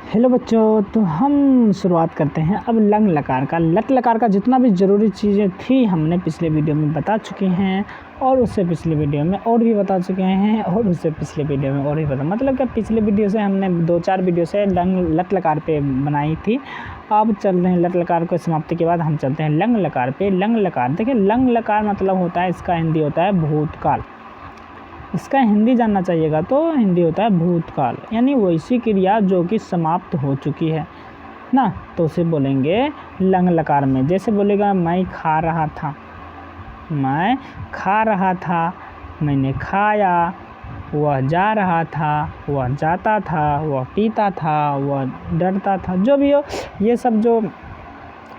Hello बच्चों, तो हम शुरुआत करते हैं अब लंग लकार का। लट लकार का जितना भी ज़रूरी चीज़ें थी हमने पिछले वीडियो में बता चुके हैं, और उससे पिछले वीडियो में और भी बता चुके हैं, और उससे पिछले वीडियो में और भी बता, मतलब कि पिछले वीडियो से हमने 2-4 वीडियो से लट लकार पे बनाई थी। अब चल रहे हैं लट लकार को समाप्ति के बाद हम चलते हैं लंग लकार पे। लंग लकार देखिए, लंग लकार मतलब होता है, इसका हिंदी होता है भूतकाल। इसका हिंदी जानना चाहिएगा तो हिंदी होता है भूतकाल, यानी वैसी क्रिया जो कि समाप्त हो चुकी है ना, तो उसे बोलेंगे लंग लकार में। जैसे बोलेगा मैं खा रहा था, मैं खा रहा था, मैंने खाया, वह जा रहा था, वह जाता था, वह पीता था, वह डरता था, जो भी हो, ये सब जो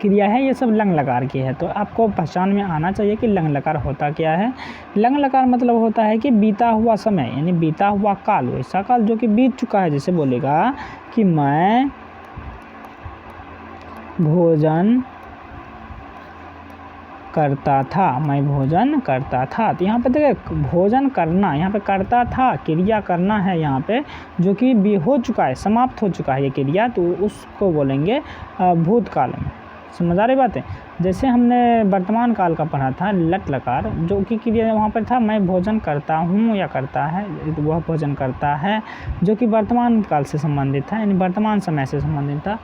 क्रिया है ये सब लंग लकार की है। तो आपको पहचान में आना चाहिए कि लंग लकार होता क्या है। लंग लकार मतलब होता है कि बीता हुआ समय, यानी बीता हुआ काल, वैसा काल जो कि बीत चुका है। जैसे बोलेगा कि मैं भोजन करता था, मैं भोजन करता था। तो यहाँ पे देखिए भोजन करना, यहाँ पे करता था, क्रिया करना है यहाँ पे, जो कि भी हो चुका है, समाप्त हो चुका है ये क्रिया, तो उसको बोलेंगे भूतकाल में। समझ आ रही बात है। जैसे हमने वर्तमान काल का पढ़ा था लट लकार, जो कि क्रिया वहाँ पर था मैं भोजन करता हूँ या करता है, वह भोजन करता है, जो कि वर्तमान काल से संबंधित था, यानी वर्तमान समय से संबंधित था,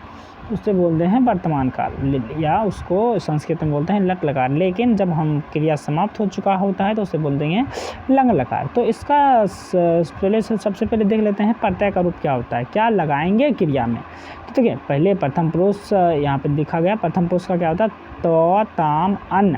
उससे बोलते हैं वर्तमान काल, या उसको संस्कृत में बोलते हैं लट लकार। लेकिन जब हम क्रिया समाप्त हो चुका होता है तो उसे बोल देंगे लंग लकार। तो इसका सबसे पहले देख लेते हैं प्रत्यय का रूप क्या होता है, क्या लगाएंगे क्रिया में। तो देखिए पहले प्रथम पुरुष यहाँ पे दिखा गया, प्रथम पुरुष का क्या होता है तो, ताम, अन्न,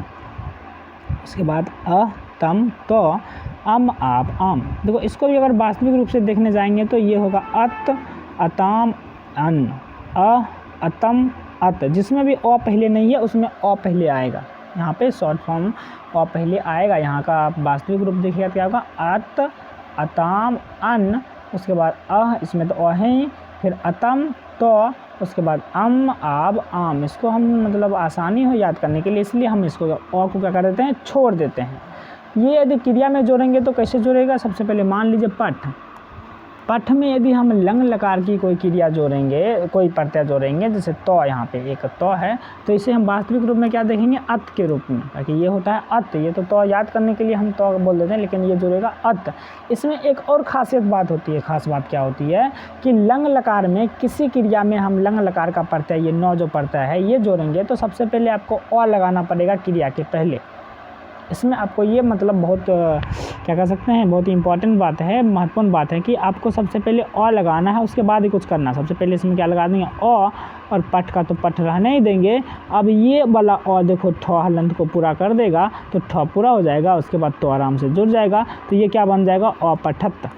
उसके बाद अ, तम, तो, अम, आप, आम। देखो इसको भी अगर वास्तविक रूप से देखने जाएंगे तो ये होगा अत, अताम, अन्न, अ, अतम, अत। जिसमें भी अ पहले नहीं है उसमें अ पहले आएगा, यहाँ पे शॉर्ट फॉर्म अ पहले आएगा। यहाँ का आप वास्तविक रूप देखिएगा क्या होगा अत, अताम, अन्न, उसके बाद इसमें तो अ है ही, फिर अतम, तो, उसके बाद अम, आब, आम। इसको हम मतलब आसानी हो याद करने के लिए इसलिए हम इसको अ को क्या कर देते हैं, छोड़ देते हैं। ये यदि क्रिया में जोड़ेंगे तो कैसे जोड़ेगा, सबसे पहले मान लीजिए पठ, पठ में यदि हम लंग लकार की कोई क्रिया जोड़ेंगे, कोई प्रत्यय जोड़ेंगे, जैसे तो, यहाँ पे एक तो है, तो इसे हम वास्तविक रूप में क्या देखेंगे अत के रूप में, ताकि ये होता है अत। ये तो याद करने के लिए हम तो बोल देते हैं, लेकिन ये जुड़ेगा अत। इसमें एक और खासियत बात होती है, खास बात क्या होती है कि लंग लकार में किसी क्रिया में हम लंग लकार का प्रत्यय, ये नौ जो प्रत्यय है ये जोड़ेंगे तो सबसे पहले आपको अ लगाना पड़ेगा क्रिया के पहले। इसमें आपको ये मतलब बहुत क्या कह सकते हैं, बहुत इम्पॉर्टेंट बात है, महत्वपूर्ण बात है कि आपको सबसे पहले अ लगाना है, उसके बाद ही कुछ करना। सबसे पहले इसमें क्या लगा देंगे अ, और पठ का तो पठ रहने ही देंगे। अब ये वाला अ देखो ठ हलंत को पूरा कर देगा तो ठ पूरा हो जाएगा, उसके बाद तो आराम से जुड़ जाएगा। तो ये क्या बन जाएगा अपठत,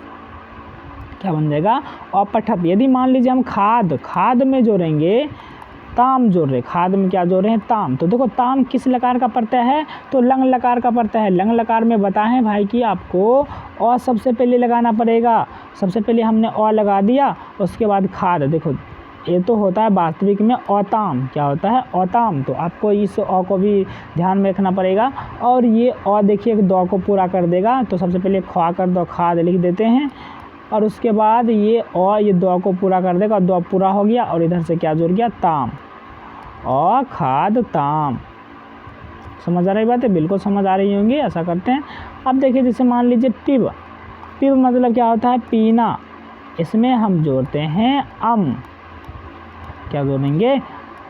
क्या बन जाएगा अपठत। यदि मान लीजिए हम खाद, खाद में जोड़ेंगे ताम जोड़ रहे, खाद में क्या जोड़ रहे हैं ताम, तो देखो ताम किस लकार का प्रत्यय है तो लंग लकार का प्रत्यय है। लंग लकार में बताएं भाई कि आपको अ सबसे पहले लगाना पड़ेगा। सबसे पहले हमने अ लगा दिया, उसके बाद खाद। देखो ये तो होता है वास्तविक में अताम, क्या होता है अताम, तो आपको इस अ को भी ध्यान में रखना पड़ेगा। और ये अ देखिए दो को पूरा कर देगा, तो सबसे पहले खा कर दो खाद लिख देते हैं, और उसके बाद ये और ये दो को पूरा कर देगा, दो पूरा हो गया, और इधर से क्या जुड़ गया ताम, और खाद ताम। समझ आ रही बात है, बिल्कुल समझ आ रही होंगी, ऐसा करते हैं। अब देखिए जैसे मान लीजिए पिब, पिब मतलब क्या होता है पीना, इसमें हम जोड़ते हैं अम, क्या जोड़ेंगे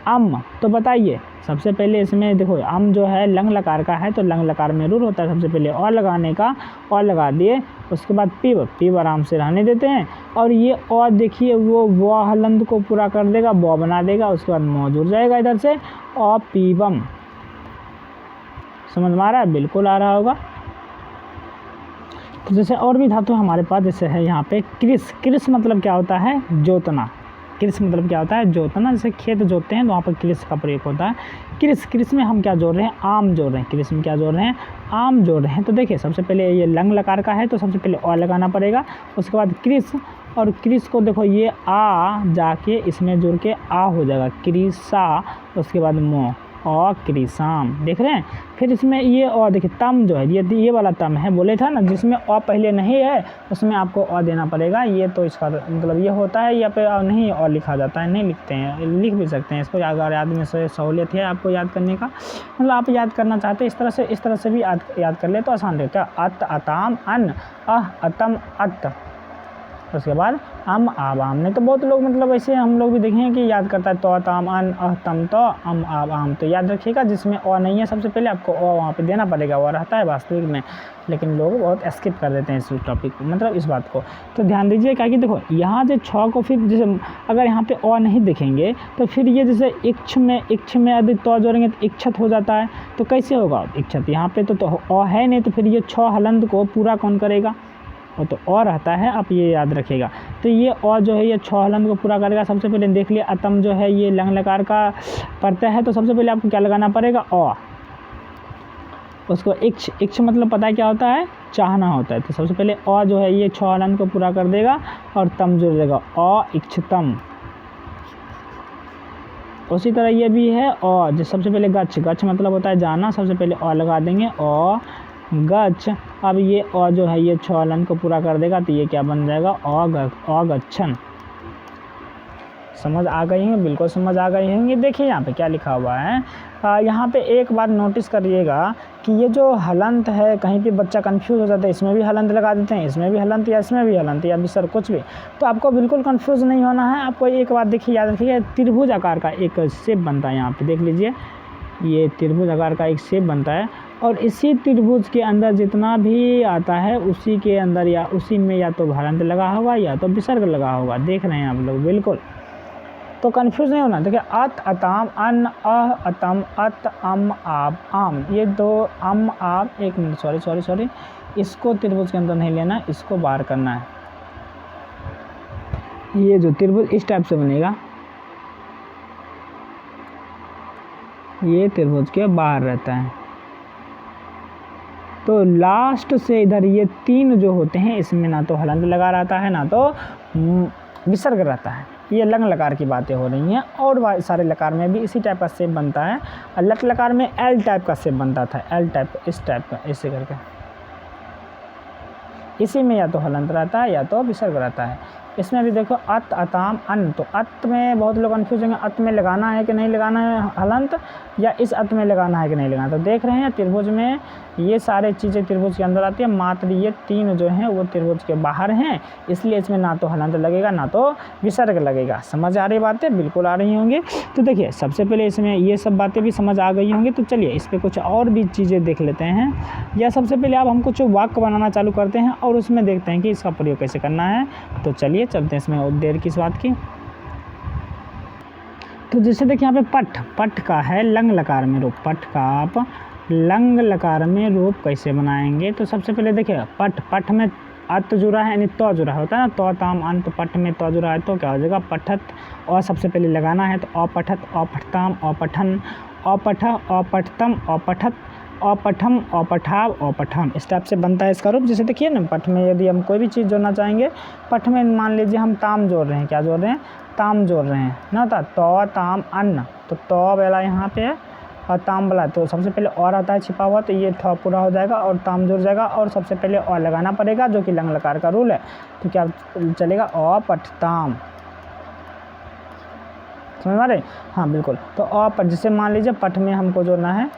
अम। तो बताइए सबसे पहले इसमें देखो अम जो है लंग लकार का है, तो लंग लकार में रूल होता है सबसे पहले अ लगाने का, अ लगा दिए, उसके बाद पिब, पिब आराम से रहने देते हैं, और ये अ देखिए वो हलंत को पूरा कर देगा, ब बना देगा, उसके बाद म जुड़ जाएगा इधर से अ पीबम। समझ में आ रहा है, बिल्कुल आ रहा होगा। तो जैसे और भी धातु हमारे पास, जैसे है यहाँ पे कृष, कृष मतलब क्या होता है जोतना, कृष मतलब क्या होता है जोतना। जैसे खेत जोतते हैं तो वहाँ पर कृष का प्रयोग होता है। कृष, कृष में हम क्या जोड़ रहे हैं आम जोड़ रहे हैं, कृष में क्या जोड़ रहे हैं आम जोड़ रहे हैं। तो देखिए सबसे पहले ये लंग लकार का है तो सबसे पहले अ लगाना पड़ेगा, उसके बाद कृष, और कृष को देखो ये आ जाके इसमें जुड़ के आ हो जाएगा कृषा, उसके बाद मो, अकृशाम, देख रहे हैं। फिर इसमें ये अ देखिए तम जो है ये वाला तम है, बोले था ना जिसमें अ पहले नहीं है उसमें आपको अ देना पड़ेगा। ये तो इसका मतलब ये होता है, यहाँ पे नहीं अ लिखा जाता है, नहीं लिखते हैं, लिख भी सकते हैं इसको, अगर याद में से सहूलियत है आपको याद करने का, मतलब आप याद करना चाहते हैं इस तरह से भी याद कर ले तो आसान रहता है। अत अताम अन, अह अतम अत, उसके बाद अम आब आम। नहीं तो बहुत लोग मतलब ऐसे हम लोग भी देखेंगे कि याद करता है तो ताम अन अह तम तो अम आब आम। तो याद रखिएगा जिसमें अ नहीं है सबसे पहले आपको अ वहाँ पे देना पड़ेगा, वो रहता है वास्तविक में, लेकिन लोग बहुत स्किप कर देते हैं इस टॉपिक को, मतलब इस बात को। तो ध्यान दीजिए क्या कि देखो यहाँ जो 6 को फिर जैसे अगर यहाँ पे अ नहीं दिखेंगे तो फिर ये जैसे इक्ष में यदि तो जोड़ेंगे तो इक्षत हो जाता है। तो कैसे होगा इक्षत, यहाँ पे तो अ है नहीं, तो फिर ये 6 हलंत को पूरा कौन करेगा, वो तो और रहता है, आप ये याद रखिएगा। तो ये और जो है ये 6 हलंत को पूरा करेगा। सबसे पहले देख लिए अतम जो है ये लंग लकार का प्रत्यय है, तो सबसे पहले आपको क्या लगाना पड़ेगा अ, उसको इक्ष मतलब पता है क्या होता है, चाहना होता है। तो सबसे पहले अ जो है ये 6 हलंत को पूरा कर देगा और तम जुड़ जाएगा अ इक्षतम। उसी तरह ये भी है अ, जो सबसे पहले गच्छ मतलब होता है जाना, सबसे पहले अ लगा देंगे अ गच्छ। अब ये अ जो है ये 6 हलंत को पूरा कर देगा तो ये क्या बन जाएगा अगच्छन। समझ आ गई होंगी, बिल्कुल समझ आ गई होंगी। देखिए यहाँ पे क्या लिखा हुआ है, यहाँ पे एक बार नोटिस करिएगा कि ये जो हलंत है कहीं पे बच्चा कंफ्यूज हो जाता है, इसमें भी हलंत लगा देते हैं, इसमें भी हलंत या इसमें भी हलंत या सर कुछ भी। तो आपको बिल्कुल कंफ्यूज नहीं होना है। आपको एक बात देखिए याद रखिए, त्रिभुज आकार का एक शेप बनता है, यहाँ पे देख लीजिए ये त्रिभुज आकार का एक शेप बनता है और इसी त्रिभुज के अंदर जितना भी आता है उसी के अंदर या उसी में या तो हलंत लगा होगा या तो विसर्ग लगा होगा, देख रहे हैं आप लोग बिल्कुल। तो कंफ्यूज नहीं होना। देखिए अत अताम अन अह अतम अत अम आब आम, ये दो अम आब, एक मिनट सॉरी इसको त्रिभुज के अंदर नहीं लेना, इसको बाहर करना है। ये जो त्रिभुज इस टाइप से बनेगा, ये त्रिभुज के बाहर रहता है। तो लास्ट से इधर ये 3 जो होते हैं इसमें ना तो हलंत लगा रहता है ना तो विसर्ग रहता है। ये लंग लकार की बातें हो रही हैं, और सारे लकार में भी इसी टाइप का शेप बनता है। लट लकार में एल टाइप का शेप बनता था, एल टाइप इस टाइप का, ऐसे करके। इसी में या तो हलंत रहता है या तो विसर्ग रहता है। इसमें भी देखो अत अताम अन, तो अत में बहुत लोग कन्फ्यूज होंगे, अत में लगाना है कि नहीं लगाना है हलंत, या इस अत में लगाना है कि नहीं लगाना। तो देख रहे हैं त्रिभुज में ये सारे चीज़ें त्रिभुज के अंदर आती है, मात्र ये 3 जो हैं वो त्रिभुज के बाहर हैं, इसलिए इसमें ना तो हलंत लगेगा ना तो विसर्ग लगेगा। समझ आ रही बातें, बिल्कुल आ रही होंगी। तो देखिए सबसे पहले इसमें ये सब बातें भी समझ आ गई होंगी। तो चलिए इस पर कुछ और भी चीज़ें देख लेते हैं, या सबसे पहले अब हम कुछ वाक्य बनाना चालू करते हैं और उसमें देखते हैं कि इसका प्रयोग कैसे करना है। तो चलिए चलते हैं, इसमें देर किस बात की। तो जैसे देखिए यहाँ पे पट का है लंग लकार में रूप, पट का आप लंग लकार में रूप कैसे बनाएंगे। तो सबसे पहले देखिए पट में अत जुड़ा है यानी तो जुड़ा होता है ना, तो ताम अंत, पट में तो जुड़ा है तो क्या हो जाएगा पठत। और सबसे पहले लगाना है तो अपठत अपठताम अपठन अपठ अपठतम अपठत अपठम अपठाव अपठम, इस टाइप से बनता है इसका रूप। जैसे देखिए ना पठ में यदि हम कोई भी चीज़ जोड़ना चाहेंगे, पठ में मान लीजिए हम ताम जोड़ रहे हैं, क्या जोड़ रहे हैं, ताम जोड़ रहे हैं ना, तो ताम अन्न, तो वाला यहाँ पे है और ताम वाला, तो सबसे पहले और आता है छिपा हुआ, तो ये ठ पूरा हो जाएगा और ताम जुड़ जाएगा और सबसे पहले और लगाना पड़ेगा जो कि लंग लकार का रूल है। तो क्या चलेगा अपठताम, समझ में आ रहे? हाँ बिल्कुल। तो अपठ, जैसे मान लीजिए पठ में हमको जोड़ना है,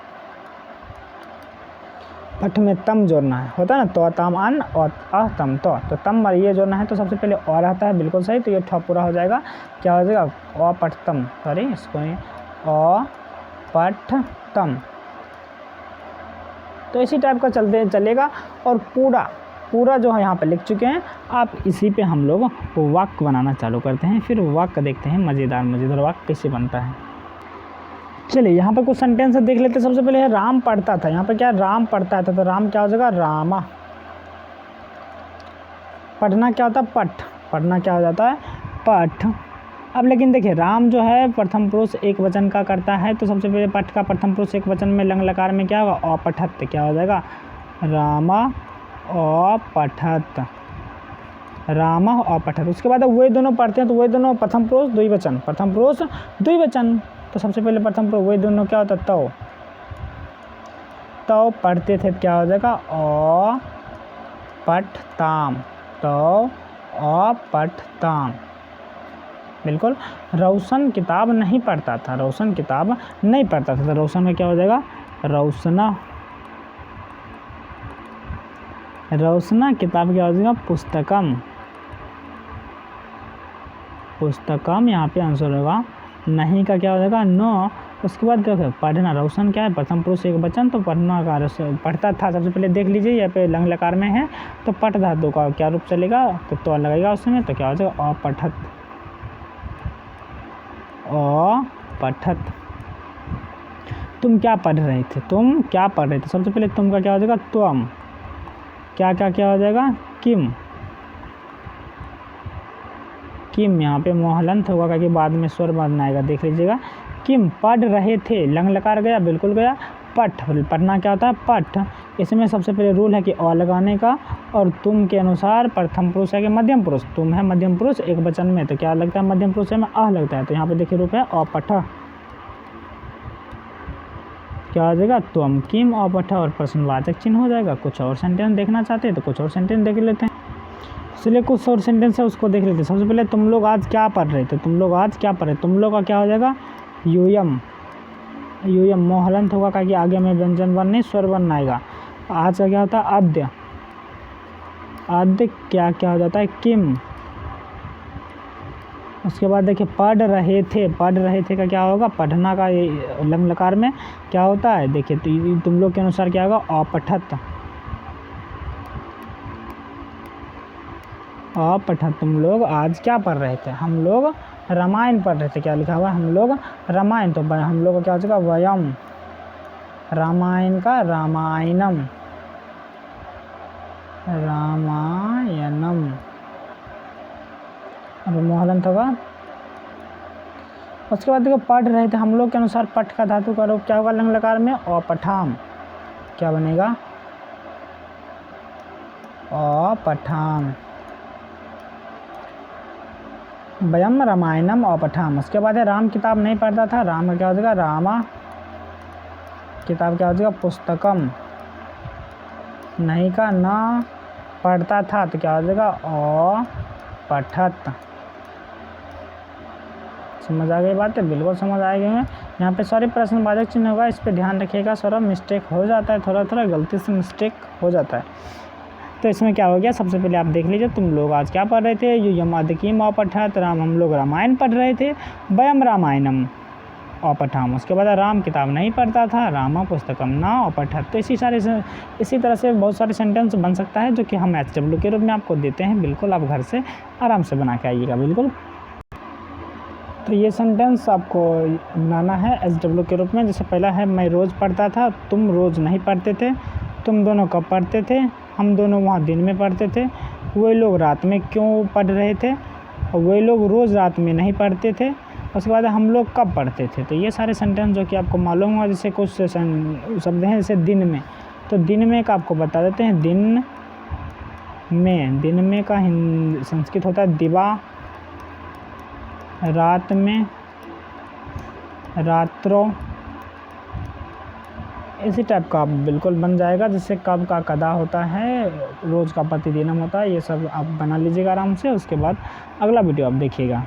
पठ में तम जोड़ना है, होता है ना, तो ताम अन और तम, तो तम ये जोड़ना है तो सबसे पहले और आता है, बिल्कुल सही। तो ये ठ पूरा हो जाएगा, क्या हो जाएगा अपठतम, सॉरी इसको अपठतम। तो इसी टाइप का चलेगा। और पूरा जो है यहाँ पे लिख चुके हैं, आप इसी पे हम लोग वाक्य बनाना चालू करते हैं। फिर वाक्य देखते हैं मज़ेदार वाक्य कैसे बनता है। चलिए यहाँ पे कुछ सेंटेंस देख लेते हैं। सबसे पहले है राम पढ़ता था, यहाँ पे क्या राम पढ़ता था, तो राम क्या हो जाएगा रामा। पढ़ना क्या होता है पठ, पढ़ना क्या हो जाता है पठ। अब लेकिन देखिए राम जो है प्रथम पुरुष एक वचन का करता है, तो सबसे पहले पठ का प्रथम पुरुष एक वचन में लंग लकार में क्या होगा अपठत, क्या हो जाएगा रामा अपठत, रामा अपठत। उसके बाद वे दोनों पढ़ते हैं, तो वे दोनों प्रथम पुरुष द्विवचन, प्रथम पुरुष द्विवचन, तो सबसे पहले प्रथम पुरुष वही दोनों क्या होता है, तो पढ़ते थे, क्या हो जाएगा, अ पठताम, तो अ पठताम। बिल्कुल। रोशन किताब नहीं पढ़ता था, रोशन किताब नहीं पढ़ता था, तो रोशन में क्या हो जाएगा, रोशना। रोशना किताब क्या हो जाएगा, पुस्तकम, पुस्तकम यहाँ पे आंसर होगा। नहीं का क्या हो जाएगा, नो। उसके बाद देखो पढ़ना, रोशन क्या है, प्रथम पुरुष एक वचन, तो पढ़ना का पढ़ता था। सबसे पहले देख लीजिए यहाँ पे लंग लकार में है, तो पठ धातु का क्या रूप चलेगा, तो लगेगा उसमें, तो क्या हो जाएगा, अपठत, अपठत। तुम क्या पढ़ रहे थे, तुम क्या पढ़ रहे थे, सबसे पहले तुम का क्या हो जाएगा, त्वम, क्या हो जाएगा, किम, किम। यहाँ पे मोहलंत होगा क्योंकि बाद में स्वर बनना आएगा, देख लीजिएगा। किम पढ़ रहे थे, लंग लकार गया, बिल्कुल गया। पठ, पढ़ना क्या होता है, पठ। इसमें सबसे पहले रूल है कि अ लगाने का, और तुम के अनुसार प्रथम पुरुष है कि मध्यम पुरुष, तुम है मध्यम पुरुष एक वचन में, तो क्या लगता है, मध्यम पुरुष में अ लगता है, तो यहाँ पे देखिए रूप है अपठ, क्या हो जाएगा, तुम किम अपठ, और प्रश्नवाचक चिन्ह हो जाएगा। कुछ और सेंटेंस देखना चाहते हैं तो कुछ और सेंटेंस देख लेते हैं। इसलिए कुछ और सेंटेंस है उसको देख लेते हैं। सबसे पहले तुम लोग आज क्या पढ़ रहे थे, तुम लोग आज क्या पढ़ रहे, तुम लोग का क्या हो जाएगा, यूयम, यूयम। मोहलंत होगा कि आगे में व्यंजन वर्ण नहीं स्वर वर्ण आएगा। आज का क्या होता है, आद्य, आद्य क्या हो जाता है, किम। उसके बाद देखिए पढ़ रहे थे का क्या होगा, पढ़ना का लंग लकार में क्या होता है, देखिए तो तुम लोग के अनुसार क्या होगा, अपठत, अपठत। तुम लोग आज क्या पढ़ रहे थे, हम लोग रामायण पढ़ रहे थे, क्या लिखा हुआ है, हम लोग रामायण, तो हम लोग का क्या हो जाएगा, वयम, रामायण का रामायणम, रामायणम। अब मोहलंत होगा। उसके बाद देखो पढ़ रहे थे, हम लोग के अनुसार पठ का धातु का रूप क्या होगा, लंग लकार में अपठाम, क्या बनेगा, अपठाम, वयम रामायणम अपठाम। उसके बाद है राम किताब नहीं पढ़ता था, राम का क्या हो जाएगा, रामा, किताब क्या हो जाएगा, पुस्तकम। नहीं का ना पढ़ता था, तो क्या हो जाएगा, अपठत। समझ आ गई बात है, बिल्कुल समझ आ गई है। यहाँ पे सॉरी प्रश्नवाचक चिन्ह होगा, इस पर ध्यान रखिएगा, थोड़ा मिस्टेक हो जाता है, थोड़ा गलती से मिस्टेक हो जाता है। तो इसमें क्या हो गया, सबसे पहले आप देख लीजिए, तुम लोग आज क्या पढ़ रहे थे, यूयम आदिकीम अपठत, राम हम लोग रामायण पढ़ रहे थे, वयम रामायणम अपठाम। उसके बाद राम किताब नहीं पढ़ता था, रामा पुस्तकम ना अपठत। तो इसी तरह से बहुत सारे सेंटेंस बन सकता है, जो कि हम SW के रूप में आपको देते हैं। बिल्कुल आप घर से आराम से बना के आइएगा, बिल्कुल। तो ये सेंटेंस आपको बनाना है SW के रूप में। जैसे पहला है, मैं रोज़ पढ़ता था, तुम रोज़ नहीं पढ़ते थे, तुम दोनों कब पढ़ते थे, हम दोनों वहाँ दिन में पढ़ते थे, वे लोग रात में क्यों पढ़ रहे थे, और वे लोग रोज़ रात में नहीं पढ़ते थे। उसके बाद हम लोग कब पढ़ते थे। तो ये सारे सेंटेंस जो कि आपको मालूम होगा, जैसे कुछ शब्द हैं जैसे दिन में, तो दिन में का आपको बता देते हैं, दिन में का संस्कृत होता है दिवा, रात में रात्रो, इसी टाइप का आप बिल्कुल बन जाएगा। जैसे कब का कदा होता है, रोज़ का प्रतिदिनम होता है, ये सब आप बना लीजिएगा आराम से। उसके बाद अगला वीडियो आप देखिएगा।